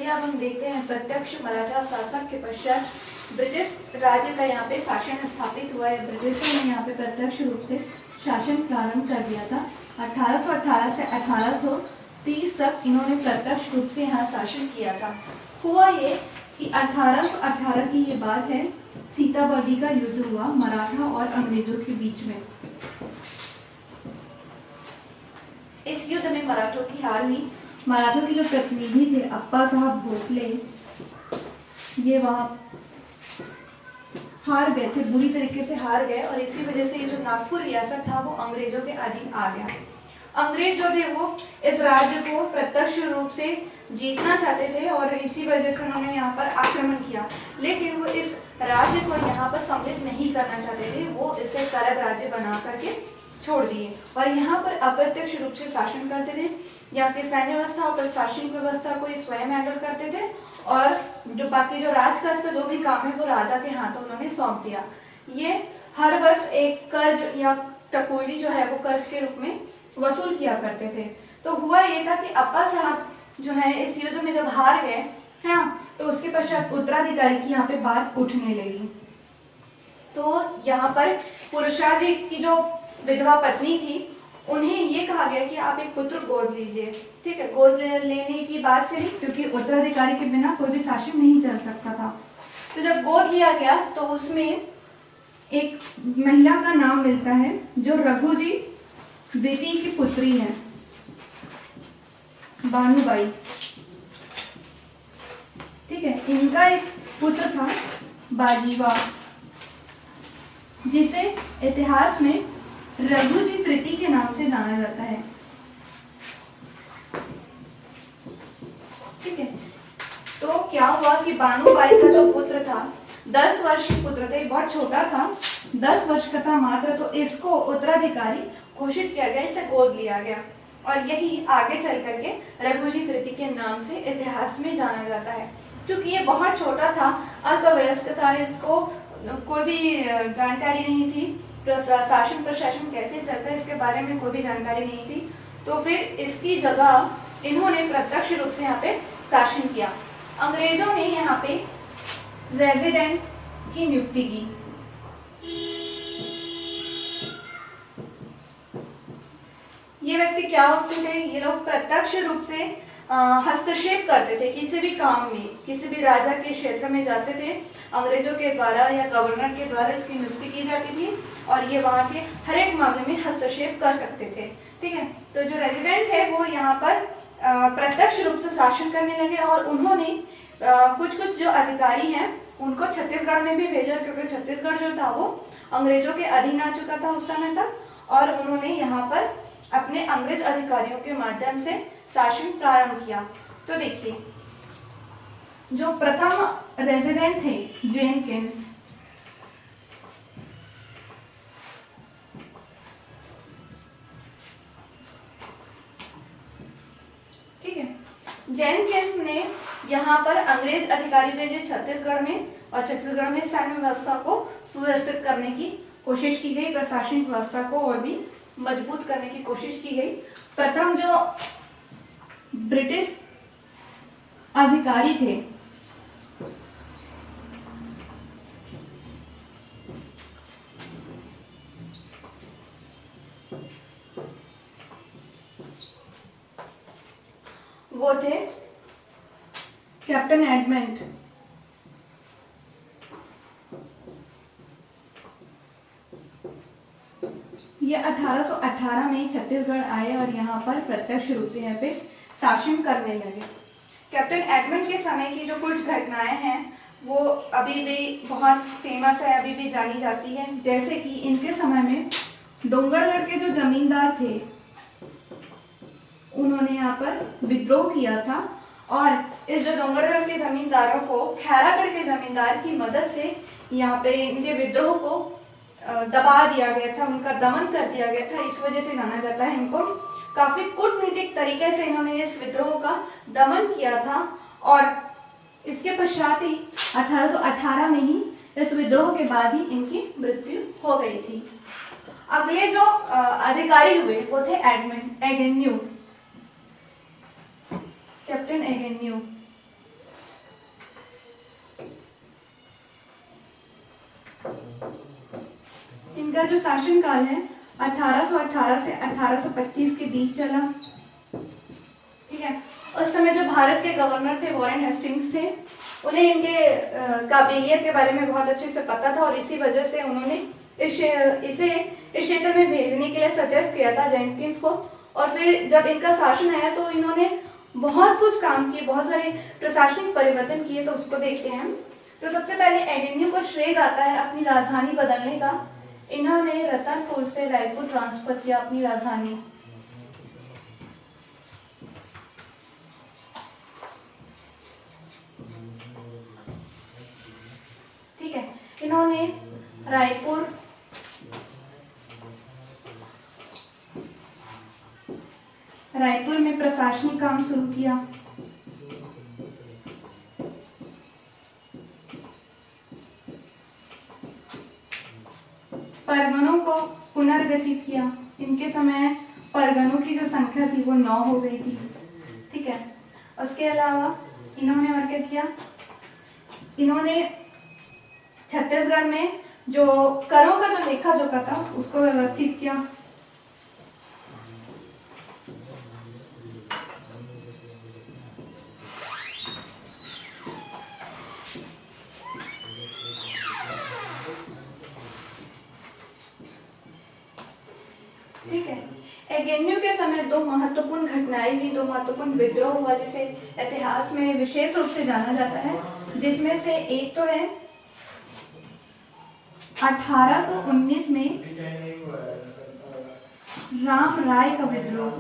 अब हम देखते हैं प्रत्यक्ष मराठा शासक के पश्चात ब्रिटिश राज्य का यहाँ पे शासन स्थापित हुआ है। ब्रिटिशों ने यहाँ पे प्रत्यक्ष रूप से शासन प्रारंभ कर दिया था। 1818 से 1830 तक इन्होंने प्रत्यक्ष रूप से यहाँ शासन किया था। हुआ ये कि 1818 की ये बात है, सीताबर्दी का युद्ध हुआ मराठा और अंग्रेजों के बीच में। इस युद्ध में मराठों की हार हुई। मराठों के जो प्रतिनिधि थे अप्पा साहब भोसले, ये वहां हार गए थे, बुरी तरीके से हार गए और इसी वजह से ये जो नागपुर रियासत था वो अंग्रेजों के अधीन आ गया। अंग्रेज जो थे वो इस राज्य को प्रत्यक्ष रूप से जीतना चाहते थे और इसी वजह से उन्होंने यहाँ पर आक्रमण किया, लेकिन वो इस राज्य को यहाँ पर सम्मिलित नहीं करना चाहते थे। वो इसे करद राज्य बना करके छोड़ दिए और यहाँ पर अप्रत्यक्ष रूप से शासन करते थे। यहाँ की सैन्य व्यवस्था और प्रशासनिक व्यवस्था को स्वयं हैंडल करते थे और जो बाकी जो राजकाज का जो भी काम है वो राजा के हाथों उन्होंने सौंप दिया। ये हर वर्ष एक कर्ज या टकोरी जो है वो कर्ज के रूप में वसूल किया करते थे। तो हुआ ये था कि अप्पा साहब जो है इस युद्ध में जब हार गए हैं तो उसके पश्चात उत्तराधिकारी की यहाँ पे बात उठने लगी। तो यहाँ पर पुरुषाजी की जो विधवा पत्नी थी उन्हें ये कहा गया कि आप एक पुत्र गोद लीजिए। ठीक है, गोद लेने की बात चली क्योंकि उत्तराधिकारी के बिना कोई भी शासन नहीं चल सकता था। तो जब गोद लिया गया तो उसमें एक महिला का नाम मिलता है जो रघुजी द्वितीय की पुत्री है, बानुबाई। ठीक है, इनका एक पुत्र था बाजीवा, जिसे इतिहास में रघुजी तृतीय के नाम से जाना जाता है। ठीक है, तो क्या हुआ कि बानुबाई का जो पुत्र था 10 वर्षीय पुत्र था, बहुत छोटा था, 10 वर्ष का था मात्र। तो इसको उत्तराधिकारी घोषित किया गया, इसे गोद लिया गया और यही आगे चल करके रघुजी तृतीय के नाम से इतिहास में जाना जाता है। क्योंकि ये बहुत छोटा था, अल्पवयस्क था, इसको कोई भी जानकारी नहीं थी, शासन प्रशासन कैसे चलता है इसके बारे में कोई भी जानकारी नहीं थी। तो फिर इसकी जगह इन्होंने प्रत्यक्ष रूप से यहाँ पे शासन किया। अंग्रेजों ने यहाँ पे रेजिडेंट की नियुक्ति की। ये व्यक्ति क्या होते थे? ये लोग प्रत्यक्ष रूप से हस्तक्षेप करते थे किसी भी काम में, किसी भी राजा के क्षेत्र में जाते थे, अंग्रेजों के द्वारा या गवर्नर के द्वारा इसकी नियुक्ति की जाती थी और ये वहाँ के हर एक मामले में हस्तक्षेप कर सकते थे। ठीक है, तो जो रेजिडेंट है वो यहाँ पर प्रत्यक्ष रूप से शासन करने लगे और उन्होंने कुछ कुछ जो अधिकारी हैं उनको छत्तीसगढ़ में भी भेजा, क्योंकि छत्तीसगढ़ जो था वो अंग्रेजों के अधीन आ चुका था उस समय तक और उन्होंने यहाँ पर अपने अंग्रेज अधिकारियों के माध्यम से शासन प्रारंभ किया। तो देखिए, जो प्रथम रेजिडेंट थे जेनकिंस, ठीक है, जेनकिंस ने यहाँ पर अंग्रेज अधिकारी भेजे छत्तीसगढ़ में और छत्तीसगढ़ में सैन्य व्यवस्था को सुव्यवस्थित करने की कोशिश की गई, प्रशासनिक व्यवस्था को और भी मजबूत करने की कोशिश की गई। प्रथम जो ब्रिटिश अधिकारी थे वो थे कैप्टन एडमंड। ये 1818 में छत्तीसगढ़ आए और यहाँ पर प्रत्यक्ष रूप से यहाँ पे शासन करने लगे। कैप्टन एडमंड के समय की जो कुछ घटनाएं हैं वो अभी भी बहुत फेमस है, अभी भी जानी जाती है। जैसे कि इनके समय में डोंगरगढ़ के जो जमींदार थे उन्होंने यहाँ पर विद्रोह किया था और इस जो डोंगरगढ़ के जमींदारों को खैरागढ़ के जमींदार की मदद से यहाँ पे इनके विद्रोह को दबा दिया गया था, उनका दमन कर दिया गया था। इस वजह से जाना जाता है इनको। काफी कूटनीतिक तरीके से इन्होंने इस विद्रोह का दमन किया था और इसके पश्चात ही 1818 में ही इस विद्रोह के बाद ही इनकी मृत्यु हो गई थी। अगले जो अधिकारी हुए वो थे एगेन्यू, कैप्टन एगेन्यू। इनका जो शासनकाल है 1818 से 1825 के बीच चला। ठीक है, उस समय जो भारत के गवर्नर थे वॉरेन हेस्टिंग्स थे, उन्हें इनके काबिलियत के बारे में बहुत अच्छे से पता था और इसी वजह से उन्होंने इसे इस क्षेत्र में भेजने के लिए सजेस्ट किया था जेनकिंस को। और फिर जब इनका शासन आया तो इन्होंने बहुत कुछ काम किए, बहुत सारे प्रशासनिक परिवर्तन किए, तो उसको देखते हैं हम। तो सबसे पहले एगेन्यू को श्रेय जाता है अपनी राजधानी बदलने का। इन्होंने रतनपुर से रायपुर ट्रांसफर किया अपनी राजधानी। ठीक है, इन्होंने रायपुर में प्रशासनिक काम शुरू किया। परगनों को पुनर्गठित किया। इनके समय परगनों की जो संख्या थी वो 9 हो गई थी। ठीक है, उसके अलावा इन्होंने और क्या किया, इन्होंने छत्तीसगढ़ में जो करों का जो लेखा जोखा था उसको व्यवस्थित किया। ठीक है, एगेन्यू के समय 2 महत्वपूर्ण घटनाएं हुई, 2 महत्वपूर्ण विद्रोह हुआ जिसे इतिहास में विशेष रूप से जाना जाता है, जिसमें से एक तो है 1819 में राम राय का विद्रोह।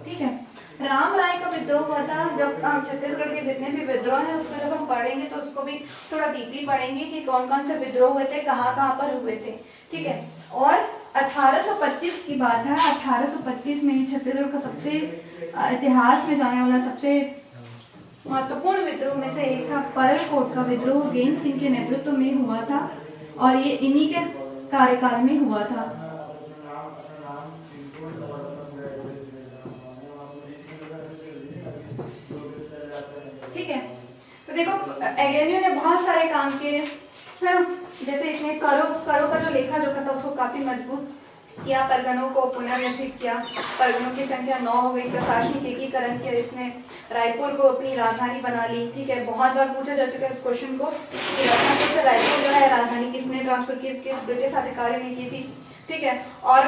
ठीक है, राम राय का विद्रोह हुआ था। जब हम छत्तीसगढ़ के जितने भी विद्रोह हैं उसको जब हम पढ़ेंगे तो उसको भी थोड़ा डीपली पढ़ेंगे कि कौन कौन से विद्रोह हुए थे, कहाँ कहाँ पर हुए थे। ठीक है, और 1825 की बात है। 1825 में छत्तीसगढ़ का सबसे इतिहास में जाने वाला सबसे महत्वपूर्ण विद्रोह में से एक था परलकोट का विद्रोह। गेंद सिंह के नेतृत्व में हुआ था और ये इन्हीं के कार्यकाल में हुआ था। ठीक है, तो देखो एगेन्यू ने बहुत सारे काम किए, है ना। जैसे इसने करों का जो लेखा जोखा था उसको काफी मजबूत किया, परगनों को पुनर्गठित किया, परगनों की संख्या 9 हो गई, प्रशासनिक एकीकरण किया, इसने रायपुर को अपनी राजधानी बना ली। ठीक है, बहुत बार पूछा जा चुका है इस क्वेश्चन को कि रतनपुर से रायपुर जो है राजधानी किसने ट्रांसफर की, किस ब्रिटिश अधिकारी ने की थी। ठीक है, और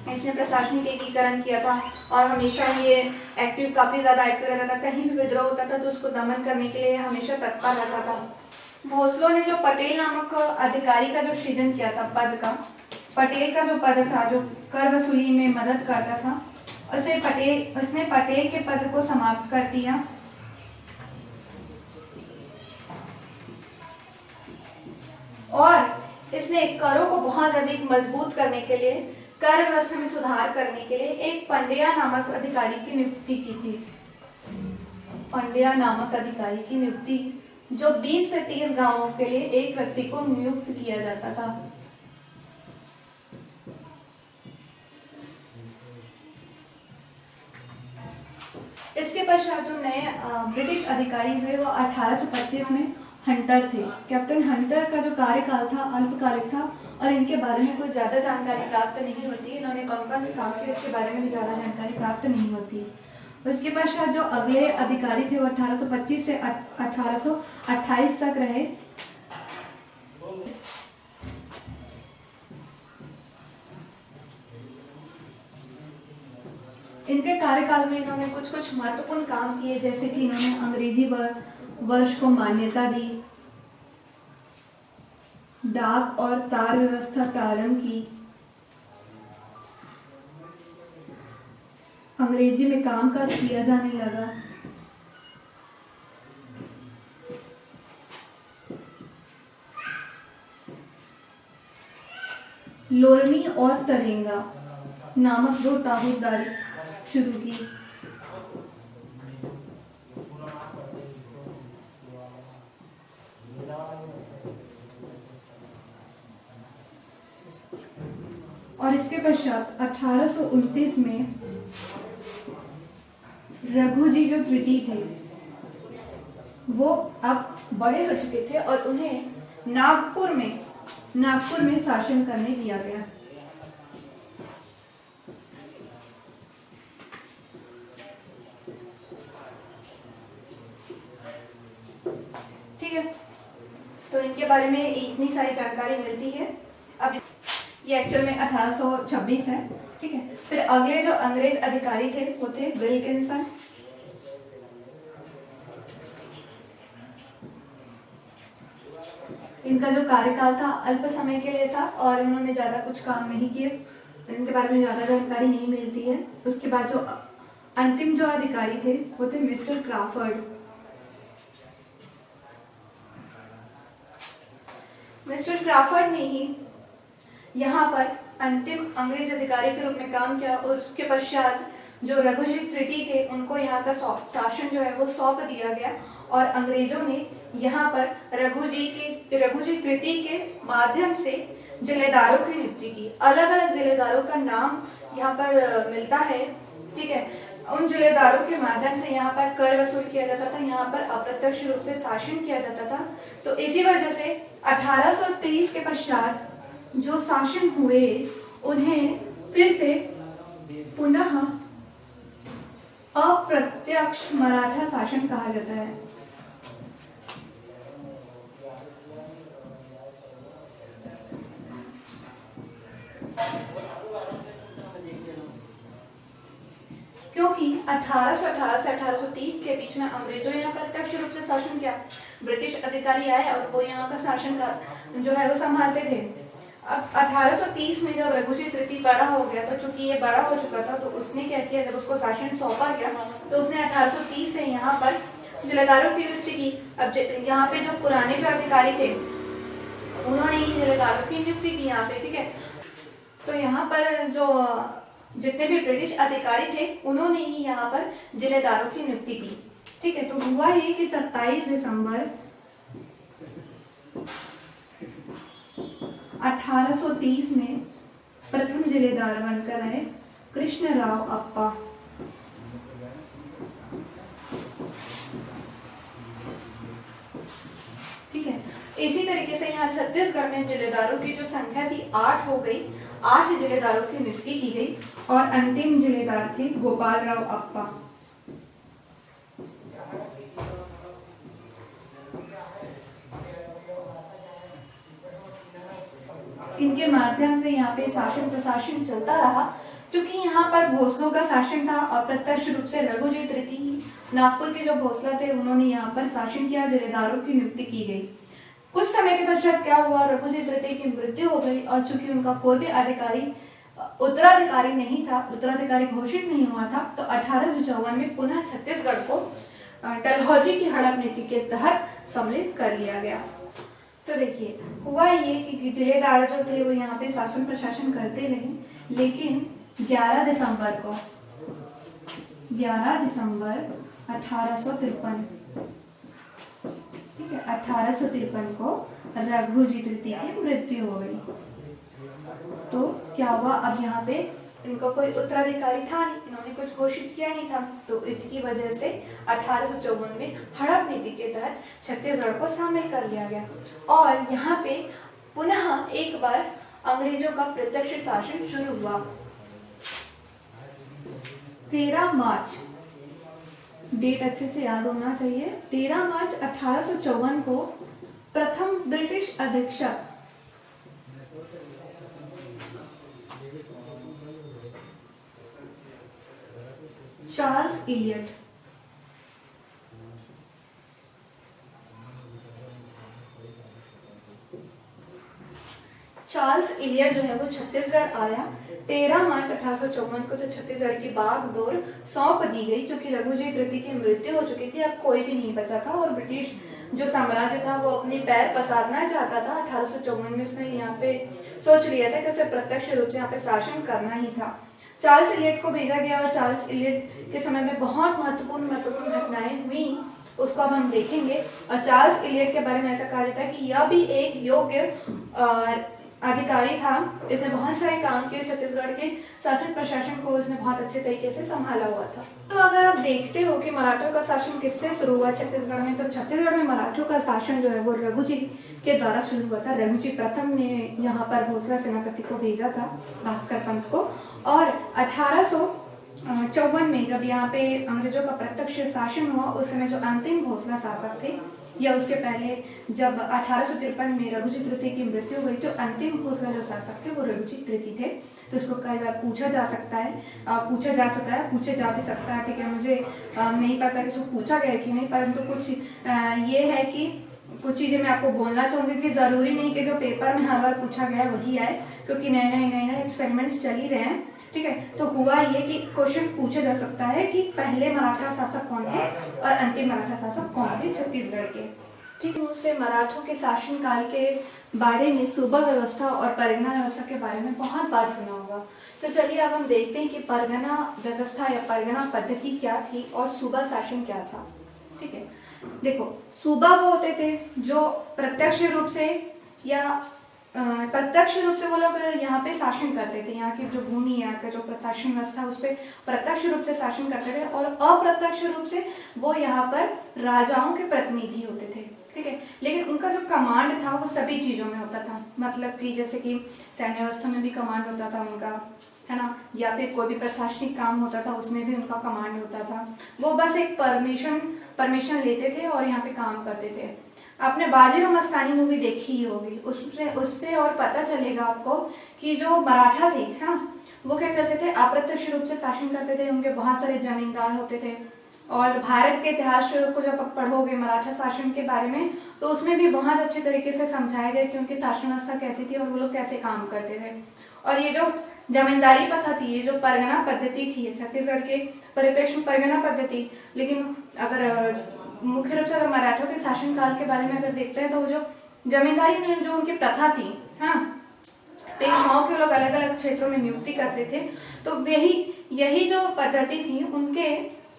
इसने प्रशासनिक एकीकरण किया था और हमेशा ये एक्टिव, काफी ज्यादा एक्टिव रहता था। कहीं भी विद्रोह होता था तो उसको दमन करने के लिए हमेशा तत्पर रहता था। भोसले ने जो पटेल नामक अधिकारी का जो सृजन किया था, पद का, पटेल का जो पद था जो कर वसूली में मदद करता था, उसने पटेल के पद को समाप्त कर दिया। और इसने करों को बहुत अधिक मजबूत करने के लिए, कर व्यवस्था में सुधार करने के लिए एक पंड्या नामक अधिकारी की नियुक्ति की थी। पंड्या नामक अधिकारी की नियुक्ति, जो 20 से 30 गांवों के लिए एक व्यक्ति को नियुक्त किया जाता था। इसके पश्चात जो नए ब्रिटिश अधिकारी हुए वो 1825 में हंटर थे। कैप्टन हंटर का जो कार्यकाल था अल्पकालिक था और इनके बारे में कोई ज़्यादा जानकारी प्राप्त नहीं होती। इन्होंने कौन कौन से काम किए इसके बारे में भी ज़्यादा जानकारी प्राप्त नहीं होती। उसके पश्चात जो अगले अधिकारी थे वो 1825 से 1828 तक रहे। इनके कार्यकाल में इन्होंने कुछ कुछ महत्वपूर्ण काम किए, जैसे कि इन्होंने अंग्रेजी वर्ष को मान्यता दी, डाक और तार व्यवस्था प्रारंभ की, अंग्रेजी में कामकाज किया जाने लगा, लोरमी और तरेंगा नामक 2 ताबूतदारी शुरू की। और इसके पश्चात 1829 में रघुजी जो तृतीय थे, वो अब बड़े हो चुके थे और उन्हें नागपुर में शासन करने दिया गया। ठीक है, तो इनके बारे में इतनी सारी जानकारी मिलती है। अब ये एक्चुअल में 1826 है। ठीक है, फिर अगले जो अंग्रेज अधिकारी थे वो थे विल्किंसन। इनका जो कार्यकाल था अल्प समय के लिए था और इन्होंने ज्यादा कुछ काम नहीं किए, इनके बारे में ज्यादा जानकारी नहीं मिलती है। उसके बाद जो अंतिम जो अधिकारी थे वो थे मिस्टर क्राफर्ड। मिस्टर क्राफर्ड ने ही यहाँ पर अंतिम अंग्रेज अधिकारी के रूप में काम किया और उसके पश्चात जो रघुजी तृतीय थे उनको यहाँ का शासन जो है वो सौंप दिया गया और अंग्रेजों ने यहाँ पर रघुजी तृतीय के माध्यम से जिलेदारों की नियुक्ति की। अलग अलग जिलेदारों का नाम यहाँ पर मिलता है। ठीक है, उन जिलेदारों के माध्यम से यहाँ पर कर वसूल किया जाता था, यहाँ पर अप्रत्यक्ष रूप से शासन किया जाता था। तो इसी वजह से 1823 के पश्चात जो शासन हुए उन्हें फिर से पुनः अप्रत्यक्ष मराठा शासन कहा जाता है। क्योंकि 1818 से 1830 के बीच में अंग्रेजों ने यहाँ प्रत्यक्ष रूप से शासन किया, ब्रिटिश अधिकारी आए और वो यहाँ का शासन का जो है वो संभालते थे। अब 1830 में जब रघुजी तृतीय बड़ा हो गया तो चूंकि ये बड़ा हो चुका था तो उसने क्या किया, जब उसको शासन सौंपा गया तो उसने 1830 से यहाँ पर जिलेदारों की नियुक्ति की। अब यहाँ पे जो पुराने जो अधिकारी थे उन्होंने ही जिलेदारों की नियुक्ति की यहाँ पे। ठीक है, तो यहाँ पर जो जितने भी ब्रिटिश अधिकारी थे उन्होंने ही यहाँ पर जिलेदारों की नियुक्ति की। ठीक है, तो हुआ ये कि 27 दिसंबर 1830 में प्रथम जिलेदार बनकर आए कृष्णराव अप्पा। ठीक है, इसी तरीके से यहाँ छत्तीसगढ़ में जिलेदारों की जो संख्या थी 8 हो गई। 8 जिलेदारों की नियुक्ति की गई और अंतिम जिलेदार थे गोपाल राव अप्पा। इनके माध्यम से यहाँ पे शासन प्रशासन चलता रहा। क्योंकि यहाँ पर भोसलों का शासन था, अप्रत्यक्ष रूप से रघुजी तृतीय नागपुर के जो भोसला थे उन्होंने यहाँ पर शासन किया, जिलेदारों की नियुक्ति की गई। कुछ समय के पश्चात क्या हुआ, रघुजी तृतीय की मृत्यु हो गई और चूंकि उनका कोई भी अधिकारी उत्तराधिकारी नहीं था, उत्तराधिकारी घोषित नहीं हुआ था, तो 1854 में पुनः छत्तीसगढ़ को डलहौजी की हड़प नीति के तहत सम्मिलित कर लिया गया। तो देखिए हुआ ये कि जिलेदार जो थे वो यहाँ पे शासन प्रशासन करते रहे, लेकिन 11 दिसंबर 1853 ठीक है 1853 को रघुजी तृतीय की मृत्यु हो गई। तो क्या हुआ, अब यहाँ पे इनको कोई उत्तराधिकारी था नहीं, इन्होंने कुछ घोषित किया नहीं था, तो इसकी वजह से 1854 में हड़प नीति के तहत छत्तीसगढ़ को शामिल कर लिया गया और यहाँ पे पुनः एक बार अंग्रेजों का प्रत्यक्ष शासन शुरू हुआ। 13 मार्च, डेट अच्छे से याद होना चाहिए, 13 मार्च 1854 को प्रथम ब्रिटिश अधीक्षक चार्ल्स इलियट जो है वो छत्तीसगढ़ आया। 13 मार्च 1854 को छत्तीसगढ़ की बागडोर सौंप दी गई, क्योंकि रघुजी तृतीय की मृत्यु हो चुकी थी, अब कोई भी नहीं बचा था और ब्रिटिश जो साम्राज्य था वो अपने पैर पसारना चाहता था। 1854 में उसने यहाँ पे सोच लिया था कि उसे प्रत्यक्ष रूप से यहाँ पे शासन करना ही था। चार्ल्स इलियट को भेजा गया और चार्ल्स इलियट के समय में बहुत महत्वपूर्ण घटनाएं हुई, उसको अब हम देखेंगे। और चार्ल्स इलियट के बारे में ऐसा कहा जाता है कि यह भी एक योग्य अधिकारी था, इसने बहुत सारे काम किए, छत्तीसगढ़ के शासन प्रशासन को उसने बहुत अच्छे तरीके से संभाला हुआ था। तो अगर आप देखते हो कि मराठों का शासन किससे शुरू हुआ छत्तीसगढ़ में, तो छत्तीसगढ़ में मराठों का शासन जो है वो रघुजी के द्वारा शुरू हुआ था। रघुजी प्रथम ने यहाँ पर भोसले सेनापति को भेजा था, भास्कर पंत को, और 1854 में जब यहाँ पे अंग्रेजों का प्रत्यक्ष शासन हुआ, उस समय जो अंतिम भोसला शासक थे, या उसके पहले जब 1853 में रघुजी तृतीय की मृत्यु हुई, तो अंतिम भोसला जो शासक थे वो रघुजी तृतीय थे। तो इसको कई बार पूछा जा सकता है, पूछा जा चुका है, पूछे जा भी सकता है, ठीक है। मुझे नहीं पता कि इसको पूछा गया कि नहीं, परंतु कुछ ये है कि कुछ चीज़ें मैं आपको बोलना चाहूँगी कि ज़रूरी नहीं कि जो पेपर में हर बार पूछा गया वही आए, क्योंकि नए नए एक्सपेरिमेंट्स चल ही रहे हैं, ठीक है। तो हुआ ये कि क्वेश्चन पूछा जा सकता है कि पहले मराठा शासक कौन थे और अंतिम मराठा शासक कौन थे छत्तीसगढ़ के, ठीक है। उससे मराठों के शासनकाल के बारे में, सूबा व्यवस्था और परगना व्यवस्था के बारे में बहुत बार सुना होगा। तो चलिए अब हम देखते हैं कि परगना व्यवस्था या परगना पद्धति क्या थी और सूबा शासन क्या था, ठीक है। देखो, सूबा वो होते थे जो प्रत्यक्ष रूप से वो लोग यहाँ पे शासन करते थे, यहाँ की जो भूमि, यहाँ का जो प्रशासन व्यवस्था उस पर प्रत्यक्ष रूप से शासन करते थे, और अप्रत्यक्ष रूप से वो यहाँ पर राजाओं के प्रतिनिधि होते थे, ठीक है। लेकिन उनका जो कमांड था वो सभी चीज़ों में होता था, मतलब कि जैसे कि सैन्य व्यवस्था में भी कमांड होता था उनका, है ना, या फिर कोई भी प्रशासनिक काम होता था उसमें भी उनका कमांड होता था। वो बस एक परमिशन लेते थे और यहाँ पे काम करते थे। आपने बाजीराव मस्तानी मूवी देखी ही होगी, उससे और पता चलेगा आपको कि जो मराठा थे, है ना, वो क्या करते थे, अप्रत्यक्ष रूप से शासन करते थे। उनके बहुत सारे जमींदार होते थे, और भारत के इतिहास को जब आप पढ़ोगे मराठा शासन के बारे में, तो उसमें भी बहुत अच्छे तरीके से समझाया गया कि उनकी शासन व्यवस्था कैसी थी और वो लोग कैसे काम करते थे। और ये जो जमींदारी प्रथा थी, ये जो परगना पद्धति थी छत्तीसगढ़ के परिप्रेक्ष्य में परगना पद्धति, लेकिन अगर मुख्य रूप से अगर मराठों के शासनकाल के बारे में अगर देखते हैं, तो वो जो जमींदारी में जो उनकी प्रथा थी, हाँ, पेशवाओं के लोग अलग अलग क्षेत्रों में नियुक्ति करते थे, तो यही जो पद्धति थी उनके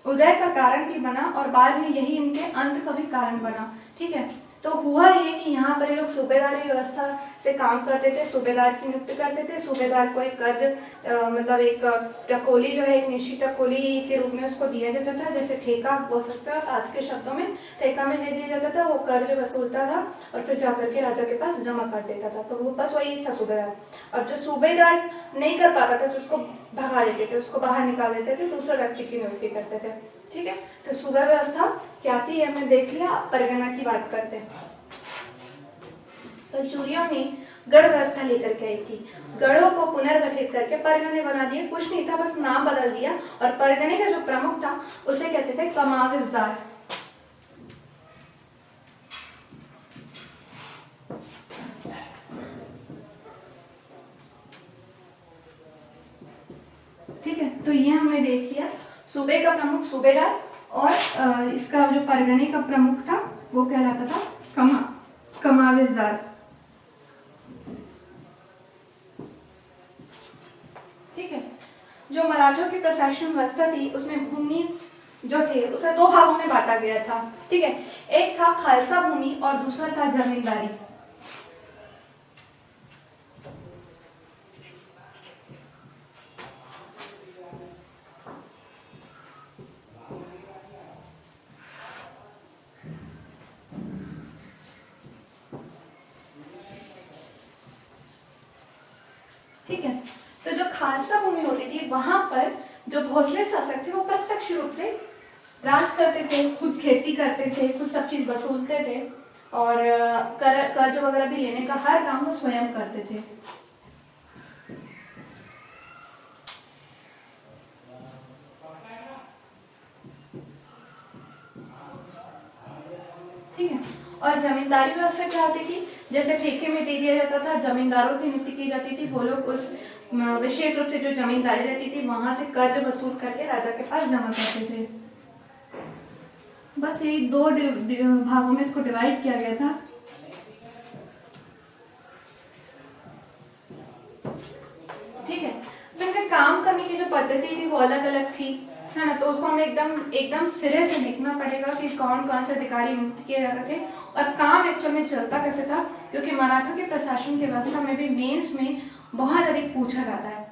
उदय का कारण भी बना और बाद में यही इनके अंत का भी कारण बना, ठीक है। तो हुआ ये कि यहाँ पर ये लोग सूबेदारी व्यवस्था से काम करते थे, सूबेदार की नियुक्ति करते थे। सूबेदार को एक कर्ज मतलब एक टकोली जो है, एक निश्चित टकोली के रूप में उसको दिया जाता था, जैसे ठेका बोल सकते हो आज के शब्दों में, ठेका में दे दिया जाता था। वो कर्ज वसूलता था और फिर जाकर के राजा के पास जमा कर देता था। तो वो बस वही था सूबेदार। अब जो सूबेदार नहीं कर पाता था तो उसको भगा देते थे, उसको बाहर निकाल देते थे, दूसरे व्यक्ति की नियुक्ति करते थे, ठीक है। तो सूबा व्यवस्था क्या थी हमने देख लिया। परगना की बात करते हैं। तो चूरियों ने गढ़ व्यवस्था लेकर के आई थी, गढ़ों को पुनर्गठित करके परगने बना दिए। कुछ नहीं था, बस नाम बदल दिया। और परगने का जो प्रमुख था उसे कहते थे कमाविजदार। ठीक है, तो ये हमने देख लिया। सूबे का प्रमुख सूबेदार, और इसका जो परगने का प्रमुख था वो कहलाता था कमाविजदार। ठीक है, जो मराठों की प्रशासन व्यवस्था थी उसमें भूमि जो थे उसे दो भागों में बांटा गया था, ठीक है। एक था खालसा भूमि और दूसरा था जमींदारी। ठीक है, तो जो खालसा भूमि होती थी वहां पर जो भोसले शासक थे वो प्रत्यक्ष रूप से राज करते थे, खुद खेती करते थे, खुद सब चीज वसूलते थे, और कर्ज वगैरह भी लेने का हर काम वो स्वयं करते थे। ठीक है, और जमींदारी व्यवस्था क्या होती थी, जैसे ठेके में दे दिया जाता था, जमींदारों की नियुक्ति की जाती थी। वो लोग उस विशेष रूप से जो जमींदारी रहती थी वहां से कर्ज वसूल करके राजा के पास जमा करते थे। बस यही दो भागों में इसको डिवाइड किया गया था। ठीक है, तो इनका काम करने की जो पद्धति थी वो अलग अलग थी, है ना। तो उसको हमें एकदम सिरे से देखना पड़ेगा कि कौन कौन से अधिकारी नियुक्त किए जाते थे और काम एक्चुअल में चलता कैसे था, क्योंकि मराठों के प्रशासन की व्यवस्था में भी मेंस में बहुत अधिक पूछा जाता है।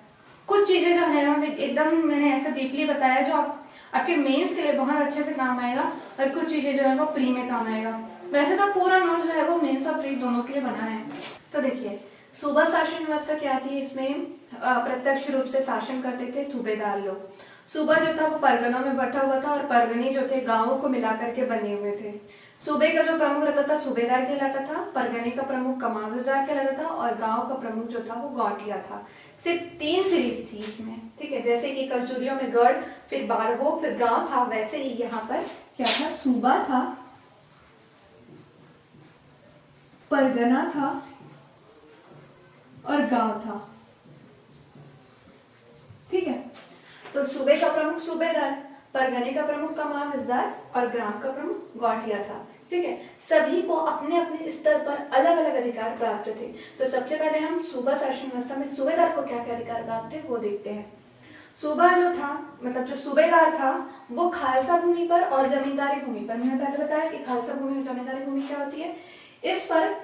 कुछ चीजें जो है एकदम मैंने ऐसा डीपली बताया जो आपके मेंस के लिए बहुत अच्छे से काम आएगा, और कुछ चीजें जो है वो प्री में काम आएगा। वैसे तो पूरा नोट जो है वो मेंस और प्री दोनों के लिए बना है। तो देखिए सूबा शासन व्यवस्था क्या थी, इसमें प्रत्यक्ष रूप से शासन करते थे सूबेदार लोग। सूबा जो था वो परगनों में बटा हुआ था और परगने जो थे गांवों को मिलाकर के बने हुए थे। सूबे का जो प्रमुख रहता था सूबेदार कहलाता था, परगने का प्रमुख कमावजार कहलाता था और गांव का प्रमुख जो था वो गौटिया था। सिर्फ 3 सीरीज थी इसमें, ठीक है। जैसे कि कलचुरियों में गढ़, फिर बारहो, फिर गांव था, वैसे ही यहाँ पर क्या था, सूबा था, परगना था और गांव था, ठीक है। तो सूबे का प्रमुख सूबेदार, परगने का प्रमुख कमावजदार और ग्राम का प्रमुख गौटिया था, ठीक है। सभी को अपने अपने स्तर पर अलग अलग अधिकार प्राप्त थे। तो सबसे पहले हम सूबा शासन व्यवस्था में सूबेदार को क्या क्या अधिकार प्राप्त थे वो देखते हैं। सूबा जो था, मतलब जो सूबेदार था, वो खालसा भूमि पर और जमींदारी भूमि पर, मैंने पहले बताया कि खालसा भूमि और जमींदारी भूमि क्या होती है, इस पर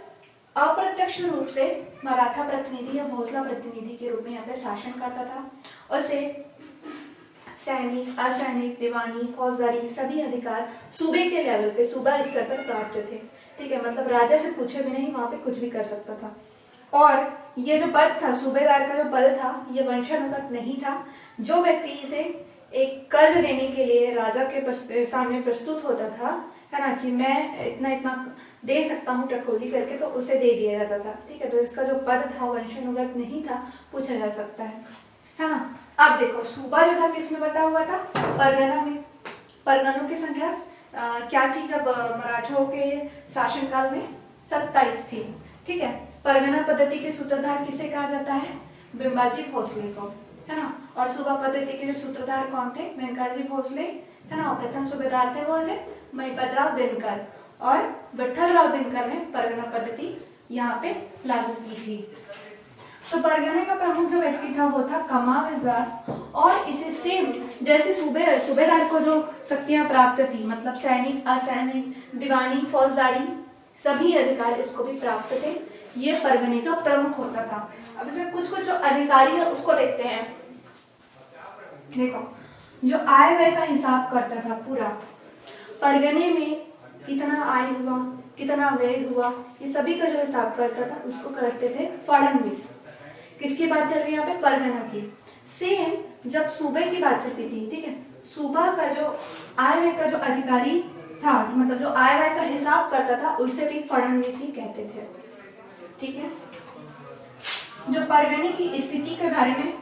अप्रत्यक्ष रूप से मराठा प्रतिनिधि या भोसला प्रतिनिधि के रूप में यहाँ पे शासन करता था। और से सैनिक, असैनिक, दीवानी, फौजदारी सभी अधिकार सूबे के लेवल पे, सूबा स्तर पर प्राप्त थे, ठीक है। मतलब राजा से पूछे भी नहीं, वहां पे कुछ भी कर सकता था। और ये जो पद था, सूबेदार का जो पद था, ये वंशानुगत नहीं था। जो व्यक्ति इसे एक कर्ज देने के लिए राजा के सामने प्रस्तुत होता था, है ना, कि मैं इतना इतना दे सकता हूँ टटोली करके, तो उसे दे दिया जाता था, ठीक है। तो इसका जो पद था वंशानुगत नहीं था, पूछा जा सकता है ना। अब देखो सूबा जो था किसमें बटा हुआ था, परगना में। परगनों की संख्या क्या थी जब मराठों के शासनकाल में, 27 थी, ठीक है। परगना पद्धति के सूत्रधार किसे कहा जाता है, बिंबाजी भोसले को, है ना। और सूबा पद्धति के जो सूत्रधार कौन थे, वेंकटजी भोसले, है ना। प्रथम सूबेदार थे वो थे महिपतराव दिनकर, और विठलराव दिनकर ने परगना पद्धति यहाँ पे लागू की थी। तो परगने का प्रमुख जो व्यक्ति था वो था कमावजदार, और इसे सेम जैसे सूबेदार को जो शक्तियां प्राप्त थी, मतलब सैनिक, असैनिक, दीवानी, फौजदारी सभी अधिकार इसको भी प्राप्त थे, ये परगने का प्रमुख होता था। अब इसे कुछ कुछ जो अधिकारी है उसको देखते हैं। देखो जो आय व्यय का हिसाब करता था पूरा, परगने में कितना आय हुआ, कितना व्यय हुआ, ये सभी का जो हिसाब करता था उसको करते थे फड़नवीस। किसकी बात चल रही है यहाँ पे, परगना की। सेम जब सूबे की बात चलती थी, ठीक है, सूबा का जो आय व्यय का जो अधिकारी था, मतलब जो आय व्यय का हिसाब करता था, उसे भी फड़नवीस ही कहते थे, ठीक है। जो परगने की स्थिति के बारे में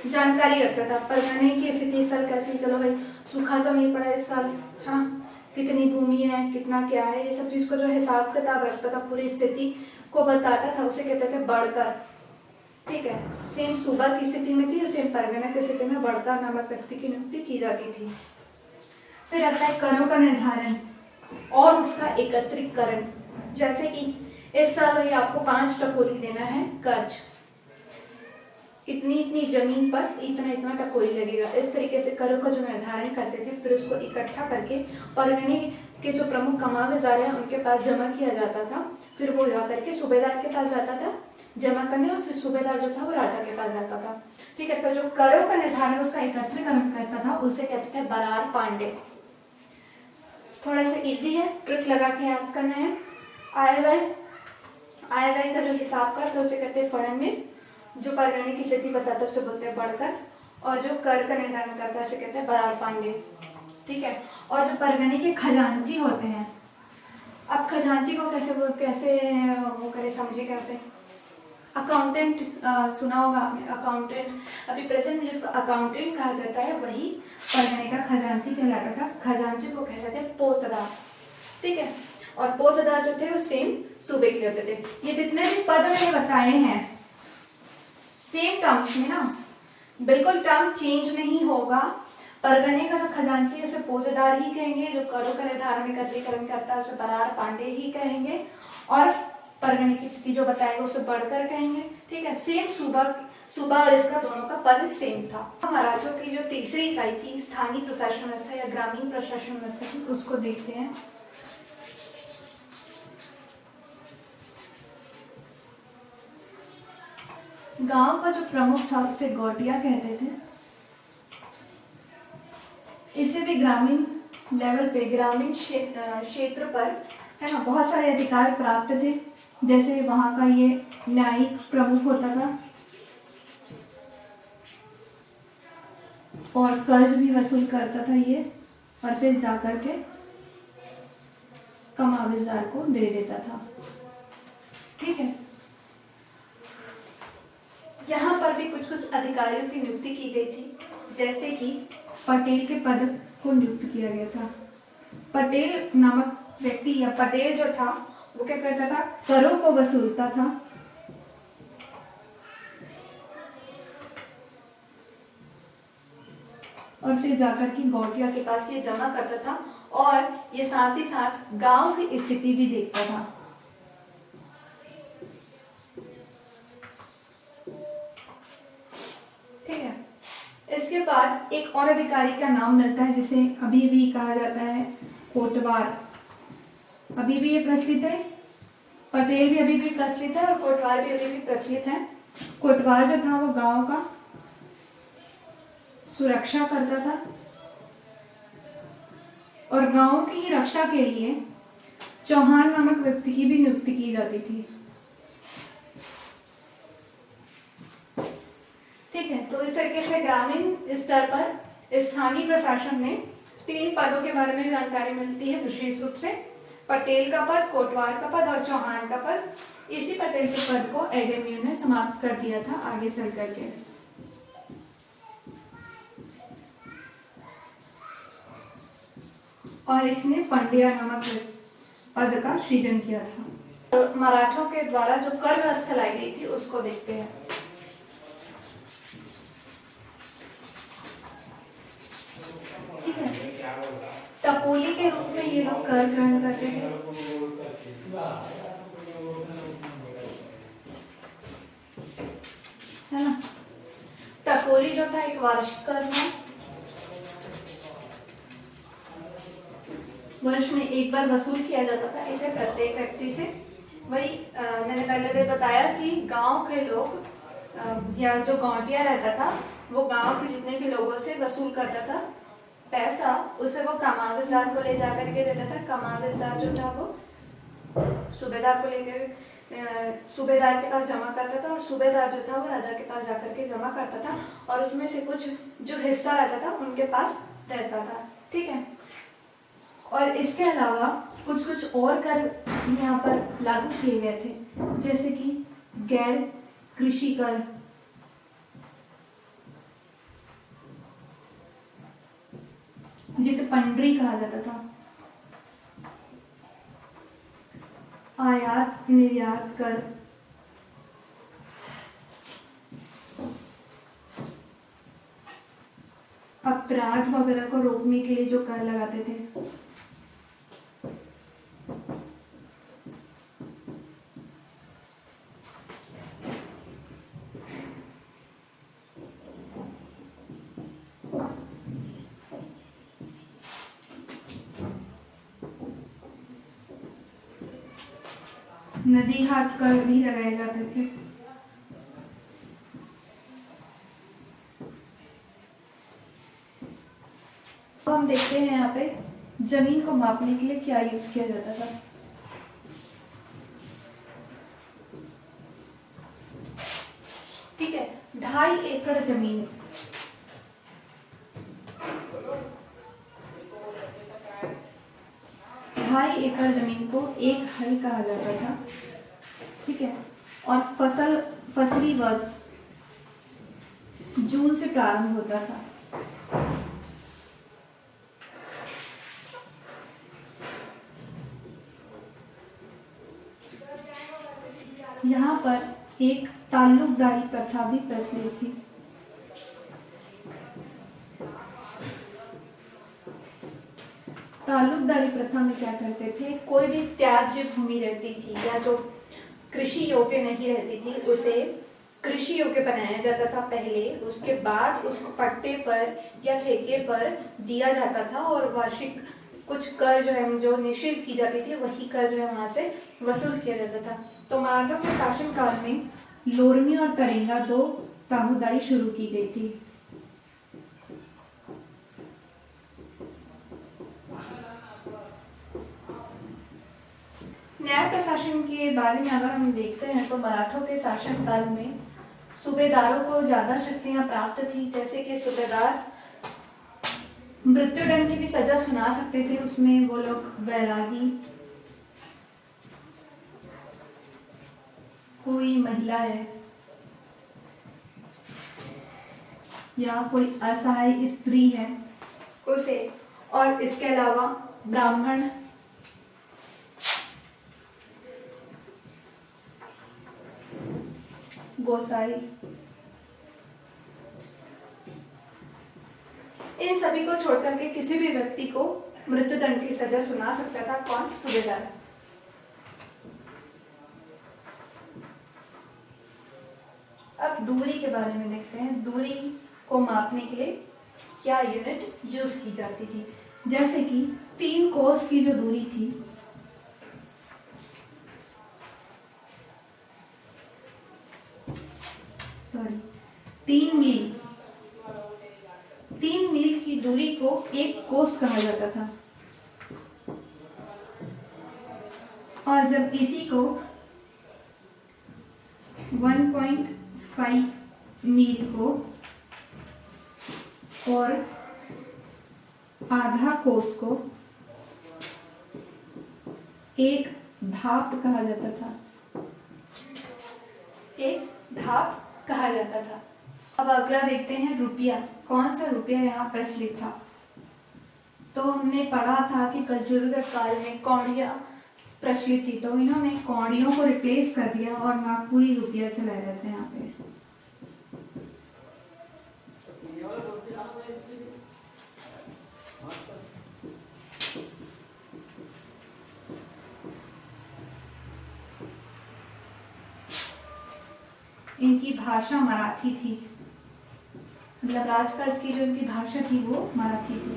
जानकारी रखता था, परगने की स्थिति इस साल कैसी, चलो भाई सूखा तो नहीं पड़ा इस साल, है ना, कितनी भूमि है, कितना क्या है, ये सब चीज को जो हिसाब किताब रखता था, पूरी स्थिति को बताता था, उसे कहते थे बढ़कर, ठीक है। सेम सूबा की स्थिति में थी, सेम परगना की स्थिति में बढ़कर नामक व्यक्ति की नियुक्ति की जाती थी। फिर आता है करों का निर्धारण और उसका एकत्रीकरण। जैसे कि इस साल आपको 5 टकोरी देना है कर्ज, इतनी इतनी जमीन पर इतना इतना टकोरी लगेगा, इस तरीके से करों का जो निर्धारण करते थे, फिर उसको इकट्ठा करके परगने के जो प्रमुख कमावजार हैं उनके पास जमा किया जाता था, फिर वो जा करके सूबेदार के पास जाता था जमा करने, और फिर सूबेदार जो था वो राजा के पास जाता था, ठीक है। तो जो करों का निर्धारण उसका एकत्रीकरण करता था उसे कहते थे बरार पांडे। थोड़ा सा इजी है, ट्रिक लगा के याद करना है। आय व्यय का जो हिसाब करता है उसे कहते हैं फड़नवीस, जो परगने की स्थिति बताता है उसे बोलते हैं बढ़कर, और जो कर का निर्धारण करता है उसे कहते हैं बरार पांडे, ठीक है। और जो परगने के खजांची होते हैं, अब खजांची को कैसे वो करे, समझे कैसे, अकाउंटेंट सुना होगा आपने, अकाउंटेंट अभी प्रेजेंट में जिसको अकाउंटेंट कहा जाता है वही परगने का खजांची कहलाता था। खजांची को कहते थे पोतदार, ठीक है। और पोतदार जो थे वो सेम सूबे के होते थे। ये जितने भी पद मैंने बताए हैं सेम टर्म्स में ना, बिल्कुल टर्म चेंज नहीं होगा। परगने का जो खजांची है उसे पोतदार ही कहेंगे, जो करों का निर्धारण एकत्रीकरण करता है उसे बरार पांडे ही कहेंगे, और परगने की स्थिति जो बताएगा उसे बढ़कर कहेंगे, ठीक है। सेम सूबा और इसका दोनों का पद सेम था। मराठों की जो तीसरी इकाई थी स्थानीय प्रशासन व्यवस्था या ग्रामीण प्रशासन व्यवस्था थी, उसको देखते हैं। गांव का जो प्रमुख था उसे गौटिया कहते थे। इसे भी ग्रामीण लेवल पे, ग्रामीण क्षेत्र पर, है ना, बहुत सारे अधिकार प्राप्त थे। जैसे वहां का ये न्यायिक प्रमुख होता था और कर्ज भी वसूल करता था ये, और फिर जाकर के कमाविजदार को दे देता था। ठीक है, यहाँ पर भी कुछ कुछ अधिकारियों की नियुक्ति की गई थी, जैसे कि पटेल के पद को नियुक्त किया गया था। पटेल नामक व्यक्ति या पटेल जो था वो क्या करता था, करों को वसूलता था और फिर जाकर के गौटिया के पास ये जमा करता था, और ये साथ ही साथ गांव की स्थिति भी देखता था। ठीक है, इसके बाद एक और अधिकारी का नाम मिलता है जिसे अभी भी कहा जाता है कोटवार। अभी भी ये प्रचलित है, पटेल भी अभी भी प्रचलित है और कोटवार भी अभी भी प्रचलित है। कोटवार जो था वो गांव का सुरक्षा करता था और गांव की ही रक्षा के लिए चौहान नामक व्यक्ति की भी नियुक्ति की जाती थी। ठीक है, तो इस तरीके से ग्रामीण स्तर पर स्थानीय प्रशासन में 3 पदों के बारे में जानकारी मिलती है विशेष रूप से, पटेल का पद, कोटवार का पद और चौहान का पद। इसी पटेल के पद को एडेम्यू ने समाप्त कर दिया था आगे चल करके। और इसने पंड्या नामक पद का सृजन किया था। और मराठों के द्वारा जो कर व्यवस्था लाई गई थी उसको देखते हैं। ठीक है, टपोली के रूप में ये लोग कर ग्रहण करते थे। है ना, टपोली जो था एक वार्षिक कर था, वर्ष में एक बार वसूल किया जाता था इसे प्रत्येक व्यक्ति से। वही मैंने पहले भी बताया कि गांव के लोग या जो गौटिया रहता था वो गांव के जितने भी लोगों से वसूल करता था पैसा, उसे वो कमाविजदार को ले जाकर के देता था। कमाविजदार जो था वो सूबेदार को लेकर सूबेदार के पास जमा करता था और सूबेदार जो था वो राजा के पास जाकर के जमा करता था और उसमें से कुछ जो हिस्सा रहता था उनके पास रहता था। ठीक है, और इसके अलावा कुछ कुछ और कर यहाँ पर लागू किए गए थे, जैसे कि गैर कृषि कर, जिसे पंडरी कहा जाता था, आयात निर्यात कर, अपराध वगैरह को रोकने के लिए जो कर लगाते थे, नदी घाट कर भी लगाए जाते थे। तो हम देखते हैं यहाँ पे जमीन को मापने के लिए क्या यूज किया जाता था। ठीक है, 2.5 एकड़ जमीन, ढाई एकड़ जमीन को एक हल कहा जाता था। ठीक है, और फसली वर्ष जून से प्रारंभ होता था। यहाँ पर एक ताल्लुकदारी प्रथा भी प्रचलित थी। ताल्लुकदारी प्रथा में क्या करते थे, कोई भी त्याज्य भूमि रहती थी या जो कृषि योग्य नहीं रहती थी उसे कृषि योग्य बनाया जाता था पहले, उसके बाद उसको पट्टे पर या ठेके पर दिया जाता था और वार्षिक कुछ कर जो है जो निश्चित की जाती थी वही कर जो है वहां से वसूल किया जाता था। तो मराठों के शासन काल में लोरमी और तरेंगा दो ताबूदारी शुरू की गई थी। न्याय प्रशासन के बारे में अगर हम देखते हैं तो मराठों के शासनकाल में सूबेदारों को ज्यादा शक्तियां प्राप्त थी, जैसे कि सूबेदार मृत्युदंड की भी सजा सुना सकते थे। उसमें वो लोग बैरागी, कोई महिला है या कोई असहाय स्त्री है उसे, और इसके अलावा ब्राह्मण, गोसाई, इन सभी को छोड़कर के किसी भी व्यक्ति को मृत्युदंड की सजा सुना सकता था। कौन? सूबेदार। अब दूरी के बारे में देखते हैं। दूरी को मापने के लिए क्या यूनिट यूज की जाती थी? जैसे कि 3 कोस की जो दूरी थी, सॉरी 3 मील, 3 मील की दूरी को 1 कोस कहा जाता था। और जब इसी को 1.5 मील को और आधा कोस को 1 धाप कहा जाता था। 1 धाप कहा जाता था। अब अगला देखते हैं रुपया। कौन सा रुपया यहाँ प्रचलित था? तो हमने पढ़ा था कि कलयुग के काल में कौड़ियां प्रचलित थी, तो इन्होंने कौड़ियों को रिप्लेस कर दिया और नागपुरी रुपया चलाया जाता है यहाँ पे। इनकी भाषा मराठी थी, मतलब राजकाज की जो इनकी भाषा थी वो मराठी थी।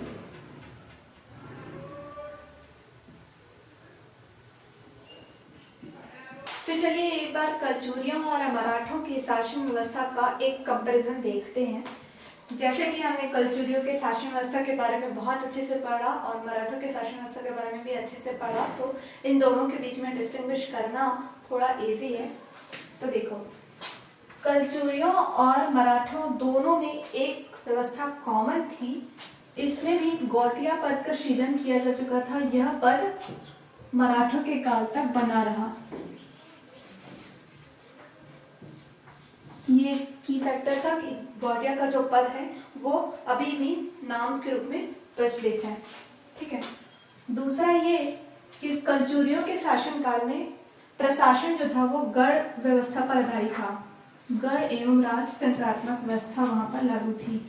तो चलिए एक बार कलचुरियों और मराठों की शासन व्यवस्था का एक कंपैरिजन देखते हैं। जैसे कि हमने कलचुरियों के शासन व्यवस्था के बारे में बहुत अच्छे से पढ़ा और मराठों के शासन व्यवस्था के बारे में भी अच्छे से पढ़ा, तो इन दोनों के बीच में डिस्टिंग्विश करना थोड़ा इजी है। तो देखो, कलचुरियों और मराठों दोनों में एक व्यवस्था कॉमन थी। इसमें भी गौटिया पद का सृजन किया जा चुका था। यह पद मराठों के काल तक बना रहा। ये की फैक्टर था कि गौटिया का जो पद है वो अभी भी नाम के रूप में प्रचलित है। ठीक है। दूसरा ये कि कलचुरियों के शासनकाल में प्रशासन जो था वो गढ़ व्यवस्था पर आधारित था। गढ़ एवं राजतंत्रात्मक व्यवस्था वहां पर लागू थी।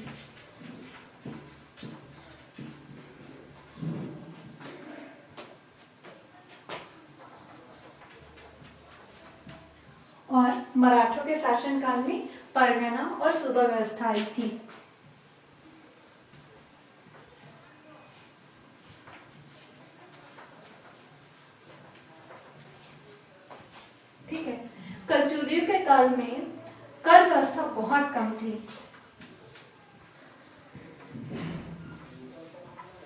और मराठों के शासनकाल में परगना और सूबा व्यवस्था आई थी। ठीक है। कलचुरियों के काल में कर व्यवस्था बहुत कम थी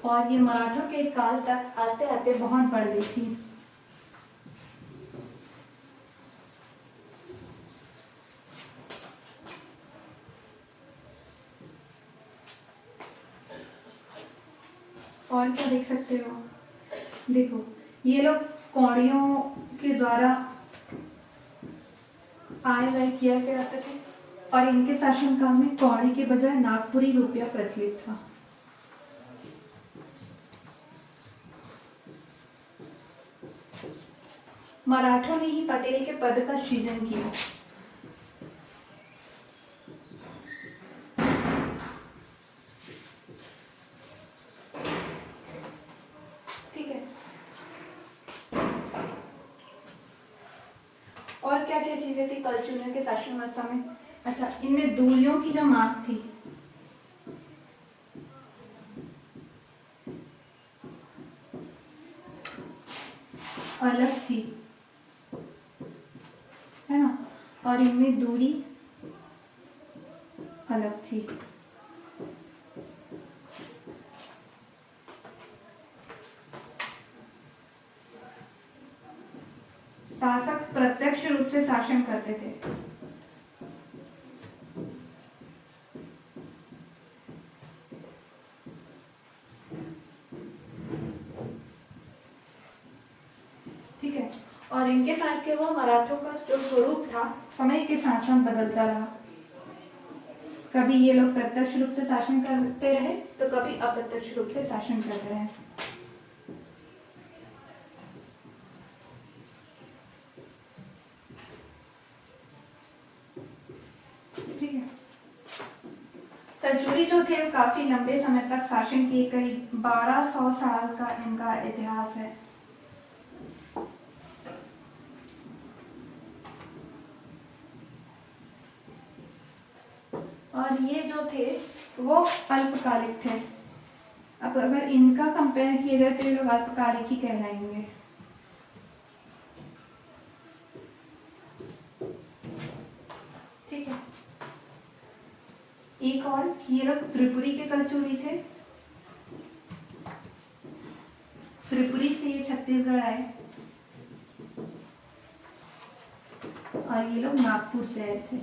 और ये मराठों के काल तक आते आते बहुत बढ़ गई थी। और क्या देख सकते हो? देखो, ये लोग कौड़ियों के द्वारा आय व्यय किया करते थे और इनके शासनकाल में कौड़ी के बजाय नागपुरी रुपया प्रचलित था। मराठों ने ही पटेल के पद का सृजन किया। ठीक है। और क्या क्या चीजें थी कलचुरियों के शासन व्यवस्था में? अच्छा, इनमें दूरियों की जो माप थी अलग थी, है ना। और इनमें दूरी अलग थी। शासक प्रत्यक्ष रूप से शासन करते थे। ठीक है, और इनके साथ के वो मराठों का जो स्वरूप था समय के साथ साथ बदलता रहा। कभी ये लोग प्रत्यक्ष रूप से शासन करते रहे तो कभी अप्रत्यक्ष रूप से शासन करते रहे। ठीक है, कलचुरी जो थे वो काफी लंबे समय तक शासन किए, करीब 1200 साल का इनका इतिहास है। और ये जो थे वो अल्पकालिक थे। अब अगर इनका कंपेयर किया जाए तो ये लोग अल्पकालिक ही कहलाएंगे। ठीक है, एक और, ये लोग त्रिपुरी के कलचुरी थे। त्रिपुरी से ये छत्तीसगढ़ आए और ये लोग नागपुर से आए थे।